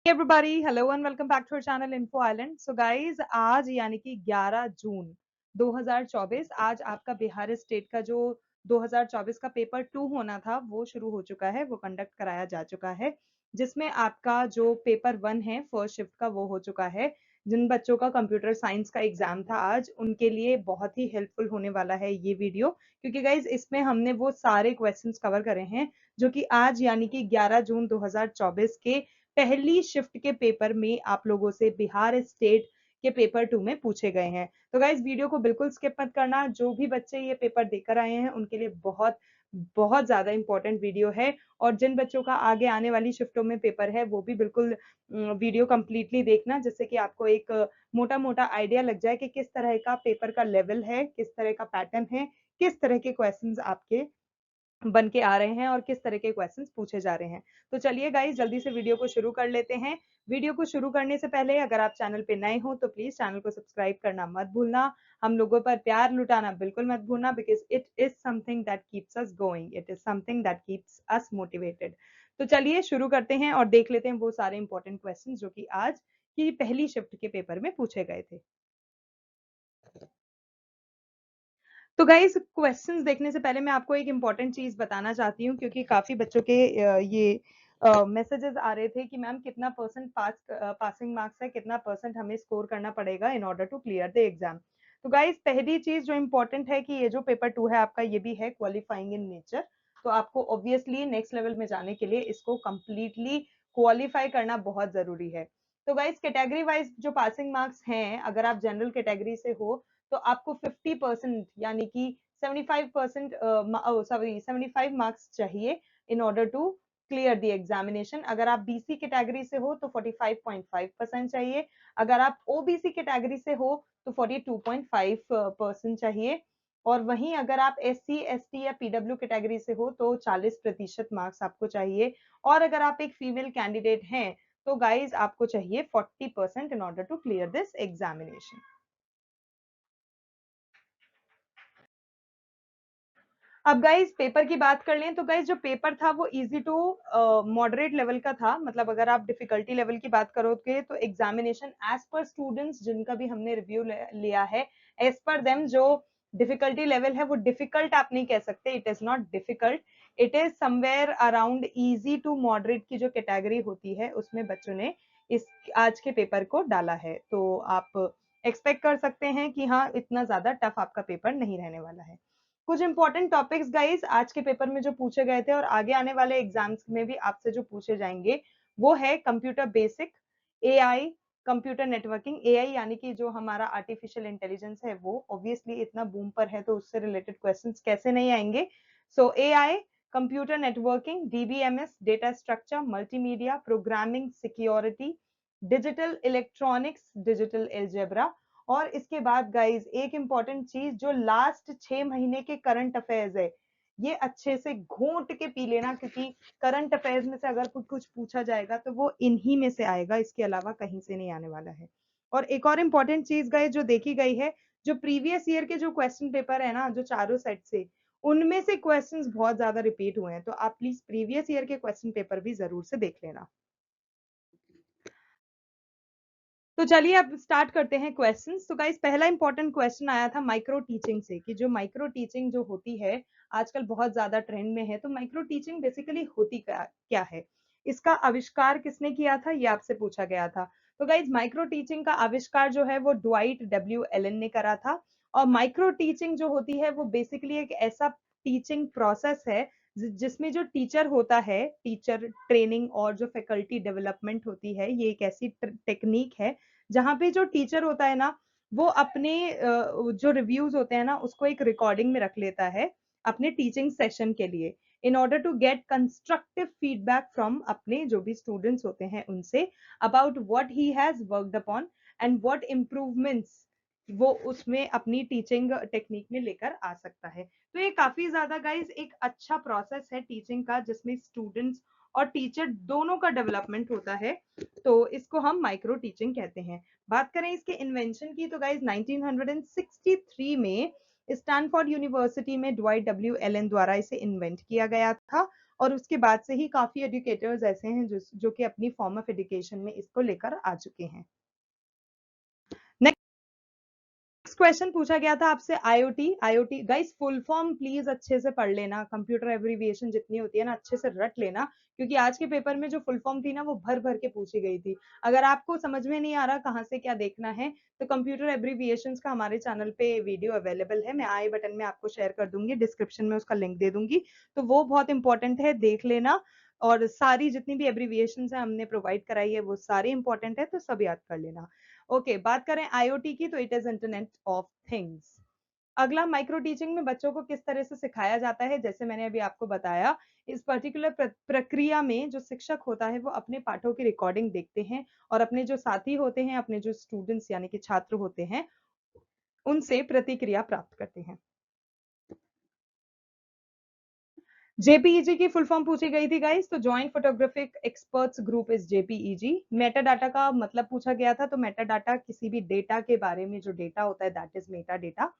everybody, hello and welcome back to our channel Info Island. So guys, आज यानी कि 11 जून 2024 आज आपका बिहार स्टेट का जो 2024 का पेपर 2 होना था वो शुरू हो चुका है, वो कंडक्ट कराया जा चुका है, जिसमें आपका जो पेपर 1 है फर्स्ट शिफ्ट का वो हो चुका है। जिन बच्चों का कंप्यूटर साइंस का एग्जाम था आज, उनके लिए बहुत ही हेल्पफुल होने वाला है ये वीडियो, क्योंकि गाइज इसमें हमने वो सारे क्वेश्चंस कवर करे हैं जो कि आज यानी कि 11 जून 2024 के पहली शिफ्ट के पेपर में आप लोगों से बिहार स्टेट के पेपर 2 में पूछे गए हैं। तो गाइस वीडियो को बिल्कुल स्किप मत करना, जो भी बच्चे ये पेपर देकर आए हैं उनके लिए बहुत बहुत ज्यादा इंपॉर्टेंट वीडियो है। और जिन बच्चों का आगे आने वाली शिफ्टों में पेपर है वो भी बिल्कुल वीडियो कंप्लीटली देखना, जिससे कि आपको एक मोटा मोटा आइडिया लग जाए कि किस तरह का पेपर का लेवल है, किस तरह का पैटर्न है, किस तरह के क्वेश्चंस आपके बन के आ रहे हैं और किस तरह के क्वेश्चंस पूछे जा रहे हैं। तो चलिए गाइस जल्दी से वीडियो को शुरू कर लेते हैं। वीडियो को शुरू करने से पहले अगर आप चैनल पे नए हो तो प्लीज चैनल को सब्सक्राइब करना मत भूलना, हम लोगों पर प्यार लुटाना बिल्कुल मत भूलना, because it is something that keeps us going, it is something that keeps us motivated. तो चलिए शुरू करते हैं और देख लेते हैं वो सारे इंपॉर्टेंट क्वेश्चन जो कि आज की पहली शिफ्ट के पेपर में पूछे गए थे। तो गाइस क्वेश्चंस देखने से पहले मैं आपको एक इम्पॉर्टेंट चीज बताना चाहती हूँ, क्योंकि काफी बच्चों के ये मैसेजेस आ रहे थे कि मैम कितना परसेंट पासिंग मार्क्स है, कितना परसेंट हमें स्कोर करना पड़ेगा in order to clear the exam. तो गाइस पहली चीज जो इम्पोर्टेंट है कि ये जो पेपर 2 है आपका, ये भी है क्वालिफाइंग इन नेचर। तो आपको ऑब्वियसली नेक्स्ट लेवल में जाने के लिए इसको कंप्लीटली क्वालिफाई करना बहुत जरूरी है। तो गाइस कैटेगरी वाइज जो पासिंग मार्क्स हैं, अगर आप जनरल कैटेगरी से हो तो आपको 50% यानी कि 75% सॉरी 75 मार्क्स चाहिए in order to clear the examination. अगर आप बीसी कैटेगरी से हो तो 45.5% चाहिए, अगर आप ओबीसी कैटेगरी से हो तो 42.5% चाहिए, और वहीं अगर आप एससी एसटी या पीडब्ल्यू कैटेगरी से हो तो 40% मार्क्स आपको चाहिए, और अगर आप एक फीमेल कैंडिडेट हैं तो गाइज आपको चाहिए 40% in order to clear this examination. अब गाइज पेपर की बात कर लें तो गाइज जो पेपर था वो इजी टू मॉडरेट लेवल का था, मतलब अगर आप डिफिकल्टी लेवल की बात करोगे तो एग्जामिनेशन एज पर स्टूडेंट्स जिनका भी हमने रिव्यू लिया है, एज पर देम जो डिफिकल्टी लेवल है वो डिफिकल्ट आप नहीं कह सकते, it is not difficult, it is somewhere around easy to moderate की जो कैटेगरी होती है उसमें बच्चों ने इस आज के पेपर को डाला है। तो आप एक्सपेक्ट कर सकते हैं कि हाँ इतना ज्यादा टफ आपका पेपर नहीं रहने वाला है। कुछ इंपॉर्टेंट टॉपिक्स गाइस आज के पेपर में जो पूछे गए थे और आगे आने वाले एग्जाम्स में भी आपसे जो पूछे जाएंगे, वो है computer basic, AI, computer networking. AI यानी कि जो हमारा आर्टिफिशियल इंटेलिजेंस है, वो ऑब्वियसली इतना बूम पर है तो उससे रिलेटेड क्वेश्चंस कैसे नहीं आएंगे। सो AI, computer networking, DBMS, data structure, multimedia, programming, security, digital electronics, digital algebra. और इसके बाद गाइज एक इंपॉर्टेंट चीज, जो लास्ट 6 महीने के करंट अफेयर्स है, ये अच्छे से घोंट के पी लेना, क्योंकि करंट अफेयर्स में से अगर कुछ पूछा जाएगा तो वो इन्हीं में से आएगा, इसके अलावा कहीं से नहीं आने वाला है। और एक और इम्पॉर्टेंट चीज गाइज जो देखी गई है, जो प्रीवियस ईयर के जो क्वेश्चन पेपर है ना, जो चारों सेट से, उनमें से क्वेश्चंस बहुत ज्यादा रिपीट हुए हैं, तो आप प्लीज प्रीवियस ईयर के क्वेश्चन पेपर भी जरूर से देख लेना। तो चलिए अब स्टार्ट करते हैं क्वेश्चंस। तो गाइस पहला इंपॉर्टेंट क्वेश्चन आया था माइक्रो टीचिंग से, कि जो माइक्रो टीचिंग जो होती है आजकल बहुत ज्यादा ट्रेंड में है, तो माइक्रो टीचिंग बेसिकली होती क्या है, इसका आविष्कार किसने किया था, ये आपसे पूछा गया था। तो गाइज माइक्रो टीचिंग का आविष्कार जो है वो ड्वाइट डब्ल्यू एलन ने करा था। और माइक्रो टीचिंग जो होती है वो बेसिकली एक ऐसा टीचिंग प्रोसेस है जिसमें जो टीचर होता है, टीचर ट्रेनिंग और जो फैकल्टी डेवलपमेंट होती है, ये एक ऐसी टेक्निक है जहाँ पे जो टीचर होता है ना, वो अपने जो रिव्यूज होते हैं ना उसको एक रिकॉर्डिंग में रख लेता है अपने टीचिंग सेशन के लिए, in order to get constructive feedback from अपने जो भी स्टूडेंट्स होते हैं उनसे, about what he has worked upon and what improvements वो उसमें अपनी टीचिंग टेक्निक में लेकर आ सकता है। तो ये काफी ज्यादा गाइज एक अच्छा प्रोसेस है टीचिंग का, जिसमें स्टूडेंट्स और टीचर दोनों का डेवलपमेंट होता है, तो इसको हम माइक्रो टीचिंग कहते हैं। बात करें इसके इन्वेंशन की तो गाइज 1963 में स्टैनफोर्ड यूनिवर्सिटी में ड्वाइट डब्ल्यू एलन द्वारा इसे इन्वेंट किया गया था, और उसके बाद से ही काफी एजुकेटर्स ऐसे हैं जो कि अपनी फॉर्म ऑफ एजुकेशन में इसको लेकर आ चुके हैं। नेक्स्ट क्वेश्चन पूछा गया था आपसे IoT guys full form please अच्छे से पढ़ लेना, कंप्यूटर एब्रीविएशन जितनी होती है ना अच्छे से रट लेना, क्योंकि आज के पेपर में जो फुल फॉर्म थी ना वो भर भर के पूछी गई थी। अगर आपको समझ में नहीं आ रहा कहाँ से क्या देखना है तो कंप्यूटर एब्रीविएशन का हमारे चैनल पे वीडियो अवेलेबल है, मैं आई बटन में आपको शेयर कर दूंगी, डिस्क्रिप्शन में उसका लिंक दे दूंगी, तो वो बहुत इंपॉर्टेंट है, देख लेना। और सारी जितनी भी एब्रीविएशन है हमने प्रोवाइड कराई है वो सारी इंपॉर्टेंट है, तो सब याद कर लेना। ओके, बात करें आईओटी की तो it is internet of things. अगला, माइक्रो टीचिंग में बच्चों को किस तरह से सिखाया जाता है, जैसे मैंने अभी आपको बताया, इस पर्टिकुलर प्रक्रिया में जो शिक्षक होता है वो अपने पाठों की रिकॉर्डिंग देखते हैं और अपने जो साथी होते हैं, अपने जो स्टूडेंट्स यानी कि छात्र होते हैं, उनसे प्रतिक्रिया प्राप्त करते हैं। जेपीईजी की फुल फॉर्म पूछी गई थी गाइस, तो joint photographic experts group is JPEG. Meta data का मतलब पूछा गया था, तो मेटा डाटा किसी भी डेटा के बारे में जो डेटा होता है that is Meta data.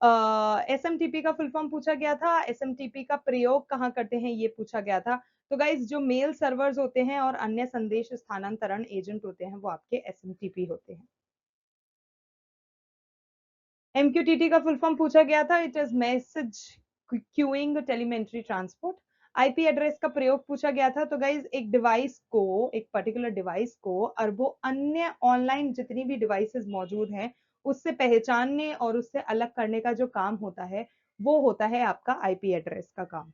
SMTP का फुल फॉर्म पूछा गया था, एसएमटीपी का प्रयोग कहाँ करते हैं ये पूछा गया था। तो गाइस जो मेल सर्वर्स होते हैं और अन्य संदेश स्थानांतरण एजेंट होते हैं वो आपके एसएमटीपी होते हैं। एमक्यूटीटी का फुल फॉर्म पूछा गया था, it is message queuing telemetry transport. IP address का प्रयोग पूछा गया था, तो गाइज एक डिवाइस को, एक पर्टिकुलर डिवाइस को अरबों अन्य ऑनलाइन जितनी भी डिवाइसेस मौजूद हैं उससे पहचानने और उससे अलग करने का जो काम होता है वो होता है आपका आईपी एड्रेस का काम।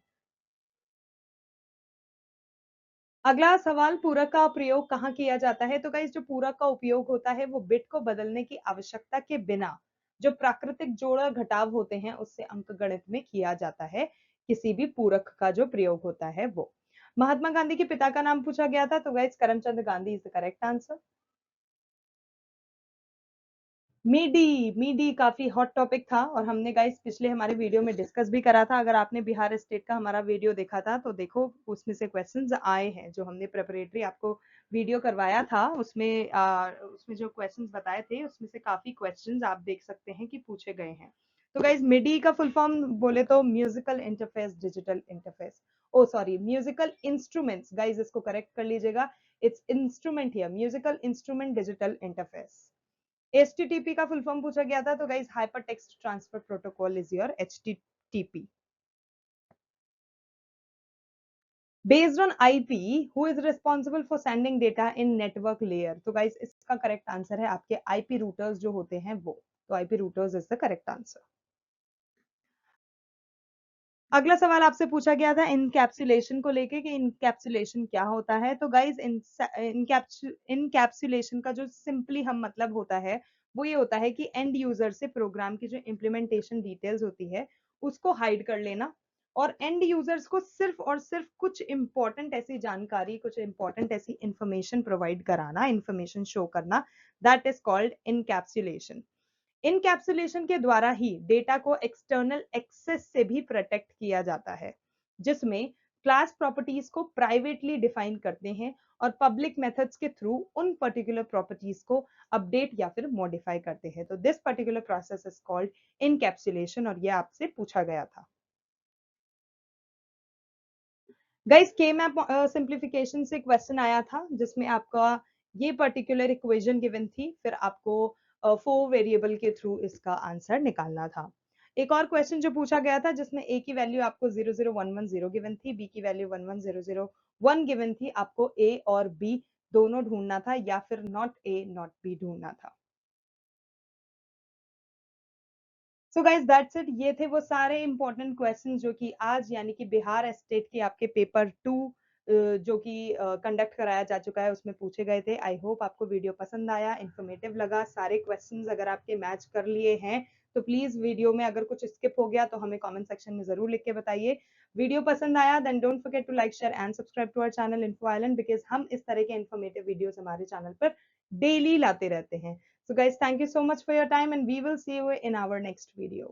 अगला सवाल, पूरक का प्रयोग कहाँ किया जाता है, तो गाइस जो पूरक का उपयोग होता है वो बिट को बदलने की आवश्यकता के बिना जो प्राकृतिक जोड़ घटाव होते हैं उससे अंकगणित में किया जाता है, किसी भी पूरक का जो प्रयोग होता है वो। महात्मा गांधी के पिता का नाम पूछा गया था, तो guys Karamchand Gandhi is the correct answer. Midi, midi काफी हॉट टॉपिक था और हमने गाइस पिछले हमारे वीडियो में डिस्कस भी करा था। अगर आपने बिहार स्टेट का हमारा वीडियो देखा था तो देखो उसमें से क्वेश्चंस आए हैं, जो हमने प्रिपरेटरी आपको वीडियो करवाया था उसमें जो क्वेश्चंस बताए थे उसमें से काफी क्वेश्चंस आप देख सकते हैं कि पूछे गए हैं। तो गाइस मिडी का फुल फॉर्म बोले तो म्यूजिकल इंटरफेस डिजिटल इंटरफेस, ओ सॉरी म्यूजिकल इंस्ट्रूमेंट्स, गाइस इसको करेक्ट कर लीजिएगा, it's instrument here, musical instrument digital interface. HTTP का फुल फॉर्म पूछा गया था, तो guys hyper text transfer protocol is your HTTP। Based on IP, who is responsible for sending data in network layer, तो guys इसका correct answer है आपके IP routers जो होते हैं वो, तो IP routers is the correct answer. अगला सवाल आपसे पूछा गया था इनकैप्सुलेशन को लेके कि इनकैप्सुलेशन क्या होता है, तो गाइस इनकैप्सुलेशन का जो सिंपली हम मतलब होता है वो ये होता है कि एंड यूजर से प्रोग्राम की जो इम्प्लीमेंटेशन डिटेल्स होती है उसको हाइड कर लेना और एंड यूजर्स को सिर्फ और सिर्फ कुछ इंपॉर्टेंट ऐसी जानकारी, कुछ इंपॉर्टेंट ऐसी इंफॉर्मेशन प्रोवाइड कराना, इंफॉर्मेशन शो करना, that is called encapsulation. Encapsulation के द्वारा ही डेटा को एक्सटर्नल एक्सेस से भी प्रोटेक्ट किया जाता है, जिसमें क्लास प्रॉपर्टीज को प्राइवेटली डिफाइन करते हैं और पब्लिक मेथड्स के थ्रू उन पर्टिकुलर प्रॉपर्टीज को अपडेट या फिर मॉडिफाई करते हैं। तो this particular process is called encapsulation और ये आपसे पूछा गया था। गाइस के मैप सिंप्लीफिकेशन से क्वेश्चन आया था जिसमें आपका ये पर्टिकुलर इक्वेशन गिवन थी, फिर आपको 4 वेरिएबल के थ्रू इसका आंसर निकालना था। एक और क्वेश्चन जो पूछा गया था जिसमें ए की वैल्यू आपको 00110 गिवन थी, बी की वैल्यू 11001 गिवन थी, आपको ए और बी दोनों ढूंढना था या फिर नॉट ए नॉट बी ढूंढना था। सो गाइज दैट्स इट, ये थे वो सारे इंपॉर्टेंट क्वेश्चन जो कि आज यानी कि बिहार स्टेट के आपके पेपर 2 जो कि कंडक्ट कराया जा चुका है उसमें पूछे गए थे। आई होप आपको वीडियो पसंद आया, इंफॉर्मेटिव लगा, सारे क्वेश्चंस अगर आपके मैच कर लिए हैं तो प्लीज वीडियो में अगर कुछ स्किप हो गया तो हमें कमेंट सेक्शन में जरूर लिख के बताइए। वीडियो पसंद आया then don't forget to like share and subscribe to our channel info island, because हम इस तरह के इंफॉर्मेटिव वीडियोस हमारे चैनल पर डेली लाते रहते हैं। So guys, thank you so much for your time and we will see you in our next video.